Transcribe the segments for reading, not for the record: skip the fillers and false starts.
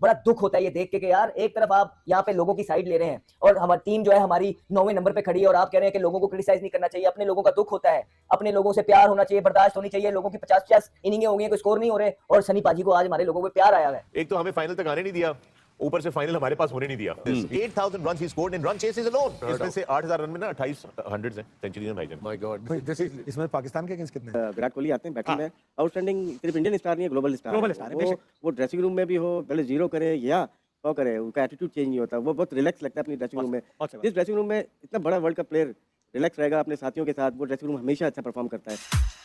बड़ा दुख होता है ये देख के यार एक तरफ आप यहाँ पे लोगों की साइड ले रहे हैं और हमारी टीम जो है हमारी 9वें नंबर पे खड़ी है और आप कह रहे हैं कि लोगों को क्रिटिसाइज नहीं करना चाहिए। अपने लोगों का दुख होता है, अपने लोगों से प्यार होना चाहिए, बर्दाश्त होनी चाहिए। लोगों की 50-50 इनिंगें हो गई, कोई स्कोर नहीं हो रहे और सनी पाजी को आज हमारे लोगों को प्यार आया है। एक तो हमें फाइनल तक आने नहीं दिया, ऊपर से फाइनल हमारे पास होने नहीं दिया। 8000 runs he scored in run chases alone. इसमें से 8000 रन में ना 28 100s हैं, सेंचुरीज हैं भाईजान। माय गॉड, इसमें पाकिस्तान के अगेंस्ट कितने? विराट कोहली आते हैं बैटिंग में, आउटस्टैंडिंग सिर्फ इंडियन स्टार नहीं है, ग्लोबल स्टार है। वो ड्रेसिंग रूम में भी हो, पहले जीरो करे या 100 करे, उनका एटीट्यूड चेंज नहीं होता। वो बहुत रिलैक्स लगता है अपनी ड्रेसिंग रूम में। जिस ड्रेसिंग रूम में इतना बड़ा वर्ल्ड कप प्लेयर रिलैक्स रहेगा अपने साथियों के साथ, वो ड्रेसिंग रूम हमेशा अच्छा परफॉर्म करता है।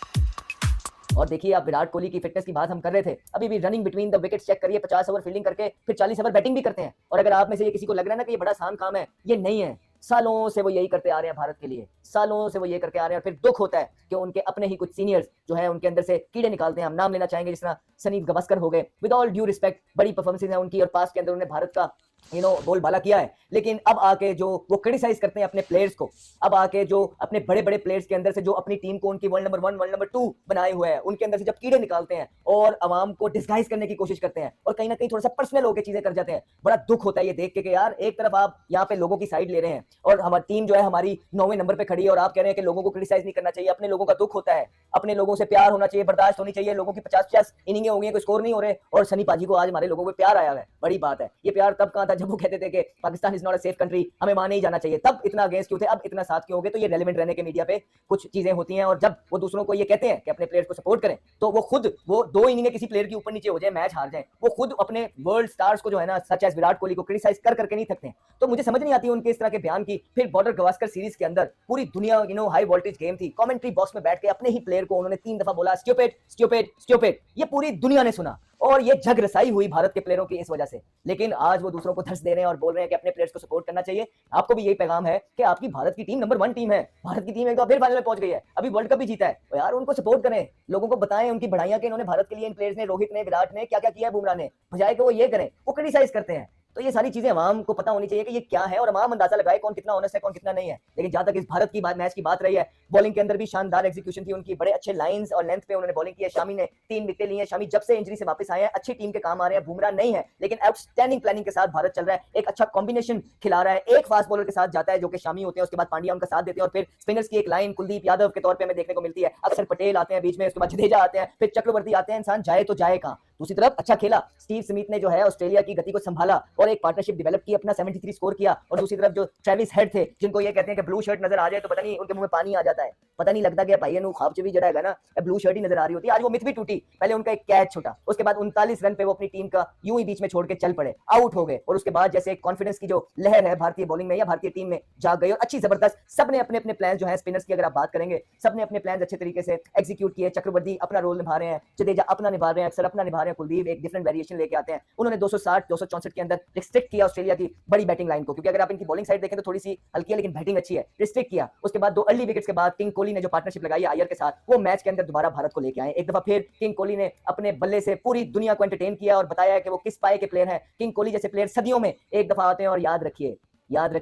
और देखिए आप विराट कोहली की फिटनेस की बात हम कर रहे थे, अभी भी running between the wickets check करिए, 50 ओवर फील्डिंग करके फिर 40 ओवर बैटिंग भी करते हैं। और अगर आप में से ये किसी को लग रहा है ना कि ये बड़ा आसान काम है, ये नहीं है। सालों से वो यही करते आ रहे हैं भारत के लिए, सालों से वो ये करके आ रहे हैं। और फिर दुख होता है कि उनके अपने ही कुछ सीनियर्स जो है उनके अंदर से कीड़े निकालते हैं। हम नाम लेना चाहेंगे, जिस तरह सनी गावस्कर हो गए, विद ऑल ड्यू रिस्पेक्ट, बड़ी परफॉर्मेंस है उनकी और पास के अंदर उन्होंने भारत का बोलबाला किया है। लेकिन अब आके जो वो क्रिटिसाइज करते हैं अपने प्लेयर्स को, अब आके जो अपने बड़े बड़े प्लेयर्स के अंदर से जो अपनी टीम को उनकी वर्ल्ड नंबर 1 वर्ल्ड नंबर 2 बनाए हुए हैं, उनके अंदर से जब कीड़े निकालते हैं और अवाम को डिस्गाइज करने की कोशिश करते हैं और कहीं ना कहीं थोड़ा सा पर्सनल होकर चीजें कर जाते हैं, बड़ा दुख होता है ये देख के यार एक तरफ आप यहाँ पे लोगों की साइड ले रहे हैं और हमारी टीम जो है हमारी 9वें नंबर पे खड़ी है और आप कह रहे हैं कि लोगों को क्रिटिसाइज नहीं करना चाहिए। अपने लोगों का दुख होता है, अपने लोगों से प्यार होना चाहिए, बर्दाश्त होनी चाहिए। लोगों की 50-50 इनिंगें हो गई, कोई स्कोर नहीं हो रहे और सनी पाजी को आज हमारे लोगों को प्यार आया है। बड़ी बात है। ये प्यार तब कहां था जब वो कहते थे कि Pakistan is not a safe country, हमें वहां नहीं जाना चाहिए। तब इतना अगेंस्ट क्यों थे, अब इतना साथ क्यों हो गए? तो ये रेलेवेंट रहने के मीडिया पे कुछ चीजें होती हैं और जब वो दूसरों को ये कहते हैं कि अपने प्लेयर्स को सपोर्ट करें तो वो खुद वो 2 इनिंगें किसी प्लेयर के ऊपर नीचे हो जाए, मैच हार जाए, वो खुद अपने वर्ल्ड स्टार्स को जो है ना सच एज विराट कोहली को क्रिटिसाइज कर करके नहीं थकते हैं। तो मुझे समझ नहीं आती उनके इस तरह के बयान की। फिर बॉर्डर गवास्कर सीरीज के अंदर पूरी दुनिया हाई वोल्टेज गेम थी, कमेंट्री बॉक्स में बैठ के अपने ही प्लेयर को उन्होंने 3 दफा बोला स्टूपिड स्टूपिड स्टूपिड, ये पूरी दुनिया ने सुना और ये जग रसाई हुई भारत के प्लेयरों की इस वजह से। लेकिन आज वो दूसरों को धस दे रहे हैं और बोल रहे हैं कि अपने प्लेयर्स को सपोर्ट करना चाहिए। आपको भी यही पैगाम है कि आपकी भारत की टीम नंबर 1 टीम है, भारत की टीम एक बार फिर फाइनल में पहुंच गई है, अभी वर्ल्ड कप भी जीता है, तो यार उनको सपोर्ट करें, लोगों को बताएं उनकी बढ़ाइयां कि इन्होंने भारत के लिए इन प्लेयर्स ने, रोहित ने, विराट ने क्या क्या किया है, बुमराह ने, बजाय कि वो ये करें वो क्रिटिसाइज करते हैं। तो ये सारी चीजें अवाम को पता होनी चाहिए कि ये क्या है और अवाम अंदाजा लगाए कौन कितना ऑनेस्ट है कौन कितना नहीं है। लेकिन जहां तक इस भारत की मैच की बात रही है, बॉलिंग के अंदर भी शानदार एग्जीक्यूशन थी उनकी, बड़े अच्छे लाइंस और लेंथ पे उन्होंने बॉलिंग की है। शामी ने 3 विकेट ली है। शामी जब से इंजरी से वापस आए हैं अच्छी टीम के काम आ रहे हैं। बुमराह नहीं है लेकिन आउटस्टैंडिंग प्लानिंग के साथ भारत चल रहा है, एक अच्छा कॉम्बिनेशन खिला रहा है। एक फास्ट बॉलर के साथ जाता है जो कि शामी होते हैं, उसके बाद पांड्या उनका साथ देते हैं और फिर स्पिनर्स की एक लाइन कुलदीप यादव के तौर पर हमें देखने को मिलती है। अक्सर पटेल आते हैं बीच में, उसके बाद जडेजा आते हैं, फिर चक्रवर्ती आते हैं। इंसान जाए तो जाए कहां। दूसरी तरफ अच्छा खेला स्टीव स्मिथ ने जो है ऑस्ट्रेलिया की गति को संभाला और एक पार्टनरशिप डेवलप की, अपना 73 स्कोर किया। और दूसरी तरफ जो ट्रेविस हेड थे, जिनको ये कहते हैं कि ब्लू शर्ट नजर आ जाए तो पता नहीं उनके मुंह में पानी आ जाता है, पता नहीं लगता कि भाई ख्वाब भी जड़ा है ना, ब्लू शर्ट ही नजर आ रही होती है। आज वो मिथ भी टूटी, पहले उनका एक कैच छूटा, उसके बाद 39 रन पे वो अपनी टीम का यूं ही बीच में छोड़ के चल पड़े, आउट हो गए और उसके बाद जैसे कॉन्फिडेंस की जो लहर है भारतीय बॉलिंग में या भारतीय टीम में जाग गई और अच्छी जबरदस्त सबने अपने अपने प्लान जो है स्पिनर्स की अगर आप बात करेंगे सबने अपने प्लान अच्छे तरीके से एग्जीक्यूट किए। चक्रवर्ती अपना रोल निभा रहे हैं, जडेजा अपना निभा रहे हैं, अक्सर अपना निभा रहे हैं, कुलदीप एक डिफरेंट वेरिएशन लेके आते हैं। उन्होंने 260 264 के अंदर रिस्ट्रिक्ट किया ऑस्ट्रेलिया की बड़ी बैटिंग लाइन को, क्योंकि अगर आप इनकी बॉलिंग साइड देखें तो थोड़ी सी हल्की है लेकिन बैटिंग अच्छी है, रिस्ट्रिक्ट किया। उसके बाद 2 अर्ली विकेट्स के बाद किंग कोहली ने जो पार्टनरशिप लगाई आयर के साथ, वो मैच के अंदर दोबारा भारत को लेके आए। एक दफा फिर किंग कोहली ने अपने बल्ले से पूरी दुनिया को एंटरटेन किया और बताया कि वो किस पाए के प्लेयर हैं। किंग कोहली जैसे प्लेयर सदियों में एक दफा आते हैं और याद रखिए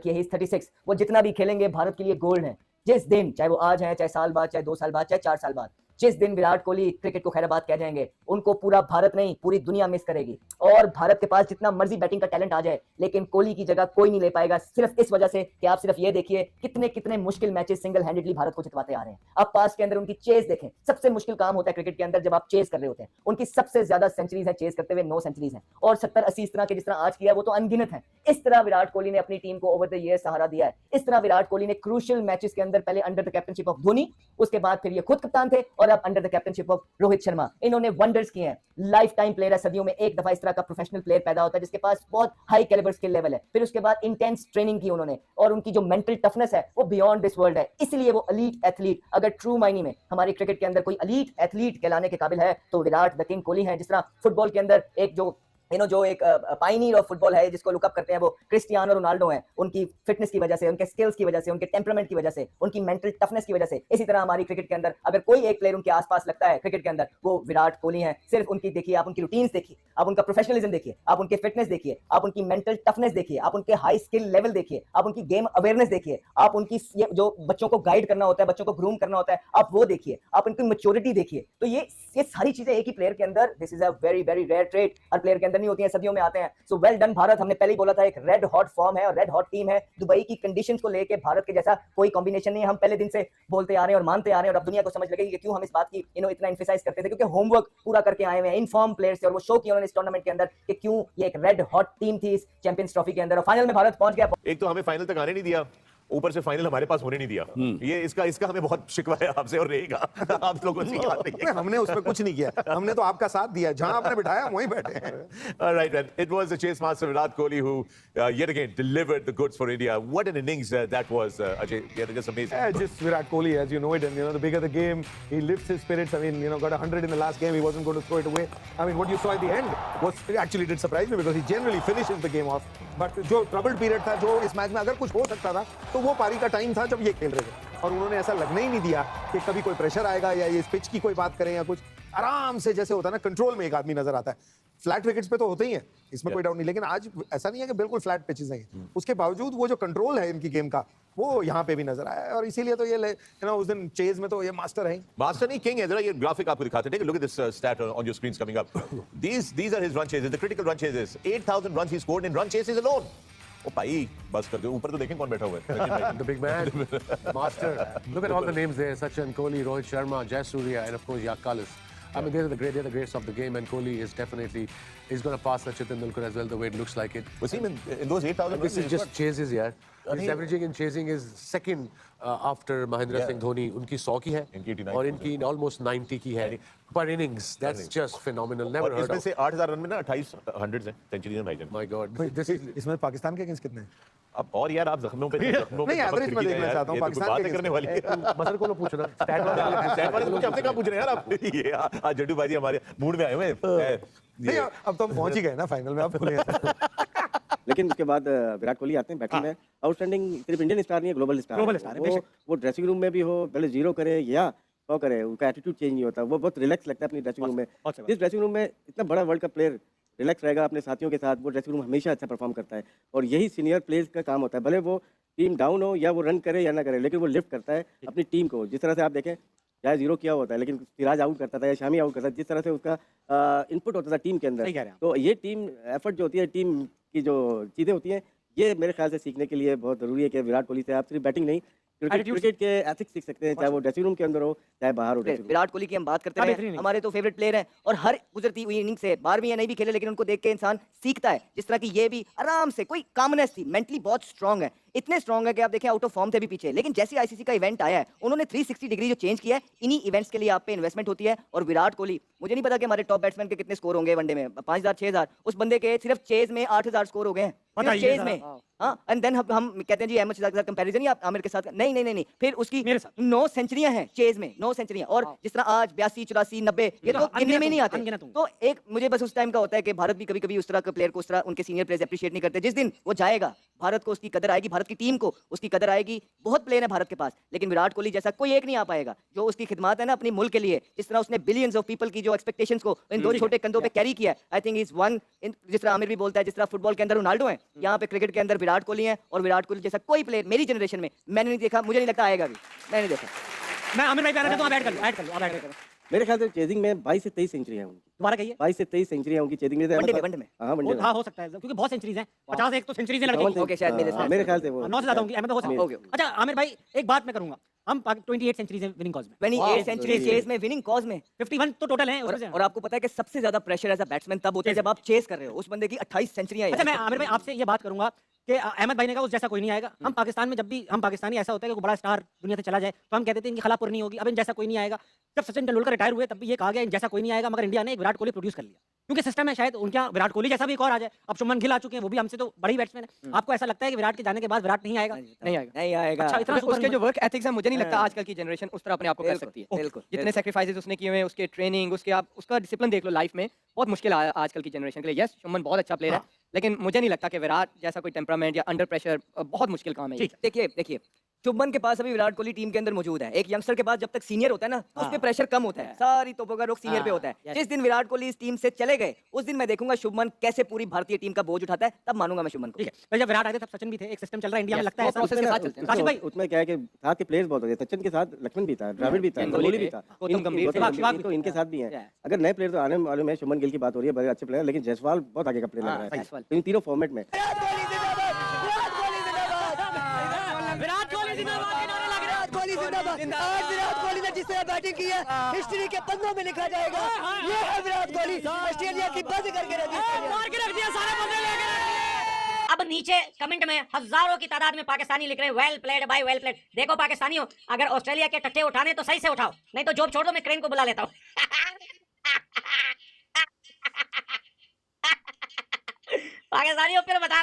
ही इज 36, वो जितना भी खेलेंगे भारत के लिए गोल्ड है। जिस दिन, चाहे वो आज है, चाहे साल बाद, चाहे 2 साल बाद, चाहे 4 साल बाद, जिस दिन विराट कोहली क्रिकेट को खैराबाद कह जाएंगे, उनको पूरा भारत नहीं पूरी दुनिया मिस करेगी। और भारत के पास जितना मर्जी बैटिंग का टैलेंट आ जाए लेकिन कोहली की जगह कोई नहीं ले पाएगा, सिर्फ इस वजह से कि आप सिर्फ ये देखिए कितने कितने मुश्किल मैचेस सिंगल हैंडेडली भारत को जितवाते आ रहे हैं। आप पास के अंदर उनकी चेस देखें, सबसे मुश्किल काम होता है क्रिकेट के अंदर जब आप चेस कर रहे होते हैं। उनकी सबसे ज्यादा सेंचुरीज है चेस करते हुए, 9 सेंचुरीज हैं और 70-80 इस तरह के जिस तरह आज किया वो तो अनगिनत है। इस तरह विराट कोहली ने अपनी टीम को ओवर द ईयर सहारा दिया है। इस तरह विराट कोहली ने क्रूशियल मैचेस के अंदर पहले under the captaincy of Dhoni, उसके बाद फिर ये खुद कप्तान थे और अब under the captaincy of Rohit Sharma, इन्होंने वंडर्स किए हैं। लाइफ टाइम प्लेयर है, सदियों में एक दफा इस तरह का प्रोफेशनल प्लेयर पैदा होता है जिसके पास बहुत हाई कैलिबर स्किल लेवल है। फिर उसके बाद इंटेंस ट्रेनिंग की उन्होंने और उनकी जो मेंटल टफनेस है वो बियॉन्ड दिस वर्ल्ड है, इसलिए वो एलीट एथलीट, अगर ट्रू मायने में हमारी क्रिकेट के अंदर कोई एलीट एथलीट कहलाने के काबिल है तो विराट द किंग कोहली है। जिस तरह फुटबॉल के अंदर एक जो एक पायनियर ऑफ फुटबॉल है जिसको लुकअप करते हैं वो क्रिस्टियानो रोनाल्डो हैं, उनकी फिटनेस की वजह से, उनके स्किल्स की वजह से, उनके टेम्परामेंट की वजह से, उनकी मेंटल टफनेस की वजह से। इसी तरह हमारी क्रिकेट के अंदर अगर कोई एक प्लेयर उनके आसपास लगता है क्रिकेट के अंदर, वो विराट कोहली हैं। सिर्फ उनकी देखिए, आप उनकी रूटीन्स देखिए, आप उनका प्रोफेशनलिज्म देखिए, आप उनके फिटनेस देखिए, आप उनकी मेंटल टफनेस देखिए, आप उनके हाई स्किल लेवल देखिए, आप उनकी गेम अवेयरनेस देखिए, आप उनकी जो बच्चों को गाइड करना होता है, बच्चों को ग्रूम करना होता है, आप वो देखिए, आप उनकी मैच्योरिटी देखिए। तो ये सारी चीजें एक ही प्लेयर के अंदर, this is a very very rare trait, हर प्लेयर के अंदर करनी होती है, सदियों में आते हैं। सो वेल डन भारत, हमने पहले ही बोला था एक रेड हॉट फॉर्म है और रेड हॉट टीम है। दुबई की कंडीशंस को लेके भारत के जैसा कोई कॉम्बिनेशन नहीं है, हम पहले दिन से बोलते आ रहे हैं और मानते आ रहे हैं, और अब दुनिया को समझ लगेगी कि क्यों हम इस बात की इतना एम्फसाइज करते थे, क्योंकि होमवर्क पूरा करके आए हुए हैं, इनफॉर्म प्लेयर्स थे, और वो शो किया उन्होंने इस टूर्नामेंट के अंदर कि क्यों ये एक रेड हॉट टीम थी इस चैंपियंस ट्रॉफी के अंदर, और फाइनल में भारत पहुंच गया। एक तो हमें फाइनल तक आने नहीं दिया, ऊपर से फाइनल हमारे पास होने नहीं दिया। ये इसका हमें बहुत शिकवा है आपसे, और रहेगा। आप लोगों से याद नहीं है। हमने उसमें कुछ नहीं किया, हमने तो आपका साथ दिया, जहां आपने बिठाया वहीं बैठे हैं। All right, man. It was the chase master Virat Kohli who yet again delivered the goods for India. What an innings that was, Ajay. Yeah, just amazing. Yeah, just Virat Kohli, as you know it, and the bigger the game, he lifts his spirits. I mean, got 100 in the last game, he wasn't going to throw it away. I mean, what you saw at the end was actually did surprise me because he generally finishes the game off. But जो troubled period था, जो इस match में अगर कुछ हो सकता था, तो वो पारी का टाइम था जब ये खेल रहे थे, और उन्होंने ऐसा लगने ही नहीं दिया कि कभी कोई प्रेशर आएगा या ये पिच की कोई बात करें या कुछ। आराम से जैसे होता है ना, कंट्रोल में एक आदमी नजर आता है। फ्लैट विकेट्स पे तो होते ही हैं, इसमें कोई डाउट नहीं, लेकिन आज ऐसा नहीं है कि बिल्कुल फ्लैट पिचेस हैं। उसके बावजूद वो जो कंट्रोल है इनकी गेम का, वो यहाँ पे भी नजर आया है, और इसीलिए तो ये उस दिन चेज में तो ये मास्टर है। मास्टर नहीं, किंग है। जरा ये ग्राफिक आपको दिखाते हैं। Take a look at this stat on your screens coming up. These are his run chases, the critical run chases. 8,000 runs he scored in run chases alone. ओ भाई बस कर दो, ऊपर तो देखें कौन बैठा हुआ है। The big man, master. Look at all the names there: Sachin, Kohli, Rohit Sharma, Jayasuriya, and of course Yakalis. I mean, they're the greats of the game, and Kohli is definitely going to pass Sachin Tendulkar as well, the way it looks like it. Wasim, in those 8,000 This is just chases, yeah. His averaging in chasing is second after Mahendra Singh Dhoni. उनकी 100 की है, इनकी 89 और इनकी almost 90 की है per innings. That's just phenomenal. Never और heard इसमें of. से 8,000 रन में ना 28 100s हैं, सेंचुरी हैं भाईजान। My God. इसमें पाकिस्तान के अगेंस्ट कितने हैं? अब और यार आप जख्मों पे नहीं, एवरेज में देखना चाहता हूं, पाकिस्तान पाकिस्तान बातें के करने वाली है। मसर को लो पूछना। Stat वाले सैट वाले मुझे हमसे क्या पूछ रहे हैं यार आप? ये आज जड्डू भाई हमारे मूड में आए हुए हैं। नहीं, अब तो हम पहुंच ही गए ना फाइनल में, आप बोले। लेकिन उसके बाद विराट कोहली आते हैं बैटिंग में। आउटस्टैंडिंग सिर्फ इंडियन स्टार नहीं है, ग्लोबल स्टार है। वो ड्रेसिंग रूम में भी हो, पहले जीरो करे या 100 करे, उनका एटीट्यूड चेंज नहीं होता। वो बहुत रिलैक्स लगता है अपनी ड्रेसिंग रूम में। जिस ड्रेसिंग रूम में इतना बड़ा वर्ल्ड कप प्लेयर रिलैक्स रहेगा अपने साथियों के साथ, वो ड्रेसिंग रूम हमेशा अच्छा परफॉर्म करता है। और यही सीनियर प्लेयर्स का काम होता है, भले वो टीम डाउन हो या वो रन करे या ना करे, लेकिन वो लिफ्ट करता है अपनी टीम को। जिस तरह से आप देखें, चाहे जीरो किया होता है लेकिन सिराज आउट करता था या शामी आउट करता था, जिस तरह से उसका इनपुट होता था टीम के अंदर, तो ये टीम एफर्ट जो होती है, टीम की जो चीज़ें होती हैं, ये मेरे ख्याल से सीखने के लिए बहुत ज़रूरी है कि विराट कोहली से आप सिर्फ बैटिंग नहीं, क्रिकेट के एथिक्स सीख सकते हैं, चाहे वो ड्रेसिंग रूम के अंदर हो चाहे बाहर हो। विराट कोहली की हम बात करते हैं, हमारे तो फेवरेट प्लेयर हैं, और हर गुजरती हुई इनिंग से 12वीं या नहीं भी खेले, लेकिन उनको देख के इंसान सीखता है। जिस तरह की ये भी आराम से, कोई कामनेस थी, मेंटली बहुत स्ट्रांग है, इतने स्ट्रांग है कि आप देखें आउट ऑफ फॉर्म थे भी पीछे, लेकिन जैसे आईसीसी का इवेंट आया है, उन्होंने 360 डिग्री जो चेंज किया है, इन्हीं इवेंट्स के लिए आप पे इन्वेस्टमेंट होती है। और विराट कोहली, मुझे नहीं पता कि हमारे टॉप बैट्समैन के कितने स्कोर होंगे वनडे में, 5,000 6,000, उस बंदे के सिर्फ चेज में 8,000 स्कोर हो गए हैं, सिर्फ चेज में। हाँ, एंड देन हम कहते हैं जी अहमद शहजाद के साथ कंपैरिजन, या आमिर के साथ, नहीं नहीं नहीं नहीं, फिर उसकी 9 सेंचुरियां हैं चेज में, 9 सेंचुरियां। और जिस तरह आज 82 84 90 ये तो गिनने में नहीं आते। तो एक मुझे बस उस टाइम का होता है कि भारत भी कभी कभी उस तरह के प्लेयर को, उस तरह उनके सीनियर प्लेयर्स अप्रिशिएट नहीं करते। जिस दिन वो जाएगा, भारत को उसकी कदर आएगी, भारत की टीम को उसकी कदर आएगी। बहुत प्लेयर है भारत के पास, लेकिन विराट कोहली जैसा कोई एक नहीं आ पाएगा जो उसकी खिदमत है ना अपनी मुल्क के लिए। जिस तरह उसने बिलियंस ऑफ पीपल की जो एक्सपेक्टेशंस को इन दो छोटे कंधों पे कैरी किया, आई थिंक इज वन। जिस तरह आमिर भी बोलता है, जिस तरह फुटबॉल के अंदर रोनाल्डो है, यहाँ पे क्रिकेट के अंदर विराट कोहली है, और विराट कोहली जैसा कोई प्लेयर मेरी जनरेशन में मैंने नहीं देखा, मुझे नहीं लगता आएगा भी, मैंने नहीं देखा। मैं आमिर भाई कहना चाहता हूं, आप ऐड कर लो। मेरे ख्याल से चेजिंग में 22 से 23 सेंचुरी है उनकी। दोबारा कहिए। 22 से 23 सेंचुरी है उनकी चेजिंग में। वनडे में हाँ, वनडे में। हाँ, हो सकता है क्योंकि बहुत सेंचुरीज हैं, 50 एक तो सेंचुरीज लड़के की। ओके, शायद मेरे ख्याल से वो 9 से ज्यादा होंगी, अहमद हो सकता है। ओके। अच्छा आमिर भाई, एक बात मैं करूंगा, हम 28 सेंचुरीज हैं विनिंग कॉज में, 28 सेंचुरी चेज में, विनिंग कॉज में 51 तो टोटल हैं उसमें से। और आपको पता है कि सबसे ज्यादा प्रेशर एज अ बैट्समैन तब होता है जब आप चेस कर रहे हो। उस बंदे की 28 सेंचुरियां हैं। अच्छा, मैं आमिर भाई आपसे ये बात करूंगा कि अहमद भाई ने कहा उस जैसा कोई नहीं आएगा। हम पाकिस्तान में जब भी हम पाकिस्तानी, ऐसा होता है कि कोई बड़ा स्टार दुनिया से चला जाए तो हम कहते थे इनकी खलापुर नहीं होगी, अब इन जैसा कोई नहीं आएगा। जब सचिन तेंदुलकर रिटायर हुए तब भी ये कहा गया इन जैसा कोई नहीं आएगा, मगर इंडिया ने एक विराट कोहली प्रोड्यूस कर लिया, क्योंकि सिस्टम है शायद उनका विराट कोहली जैसा भी एक और आ जाए। अब शुभमन गिल आ चुके हैं, वो भी हमसे तो बड़ी बैट्समैन है। आपको ऐसा लगता है कि विराट के जाने के बाद विराट नहीं आएगा? नहीं आएगा, नहीं आएगा। अच्छा, इतना उसके जो वर्क एथिक्स है, मुझे नहीं लगता आजकल की जनरेशन उस तरह अपने आप को कर सकती है। बिल्कुल, जितने सैक्रिफाइसेस उसने किए हुए हैं, उसके ट्रेनिंग, उसके आप उसका डिसिप्लिन देख लो लाइफ में, बहुत मुश्किल है आजकल की जनरेशन के लिए। यस, शुभमन बहुत अच्छा प्लेयर है, लेकिन मुझे नहीं लगता कि विराट जैसा कोई टेम्परामेंट या अंडर प्रेशर बहुत मुश्किल काम है। देखिए शुभमन के पास अभी विराट कोहली टीम के अंदर मौजूद है। एक यंगस्टर के पास जब तक सीनियर होता है ना तो उस पे प्रेशर कम होता है, सारी तोपों का रुख सीनियर पे होता है। जिस दिन विराट कोहली इस टीम से चले गए उस दिन मैं देखूंगा शुभमन कैसे पूरी भारतीय टीम का बोझ उठाता है, तब मानूंगा मैं शुभमन को। ठीक है, पर जब विराट आए थे तब सचिन भी थे, एक सिस्टम चल रहा है इंडिया में, लगता है वो process के साथ चलते हैं। काशिफ भाई उसमें क्या है कि साथ के प्लेयर्स बहुत हो गए, सचिन के साथ लक्ष्मण भी था, द्रविड़ भी था, कोहली भी था, गौतम गंभीर थे, तो इनके साथ भी हैं। अगर नए प्लेयर तो आने वाले में शुभमन गिल की बात हो रही है, बड़े अच्छे प्लेयर, लेकिन जायसवाल बहुत आगे का प्लेयर लग रहा है इन तीनों फॉर्मेट में। विराट कोहली जिंदाबाद आज विराट कोहली ने जिस तरह बैटिंग की है हिस्ट्री के पन्नों में लिखा जाएगा। ये है विराट कोहली, ऑस्ट्रेलिया की बंद करके रख दिया सारे बंदे लेके। अब नीचे कमेंट में हजारों की तादाद में पाकिस्तानी लिख रहे हैं वेल प्लेड भाई वेल प्लेड। देखो पाकिस्तानियों, अगर ऑस्ट्रेलिया के टट्टे उठाने तो सही से उठाओ, नहीं तो जॉब छोड़ दो, मैं क्रेन को बुला लेता हूँ। पाकिस्तानियों फिर बता रहा हूँ।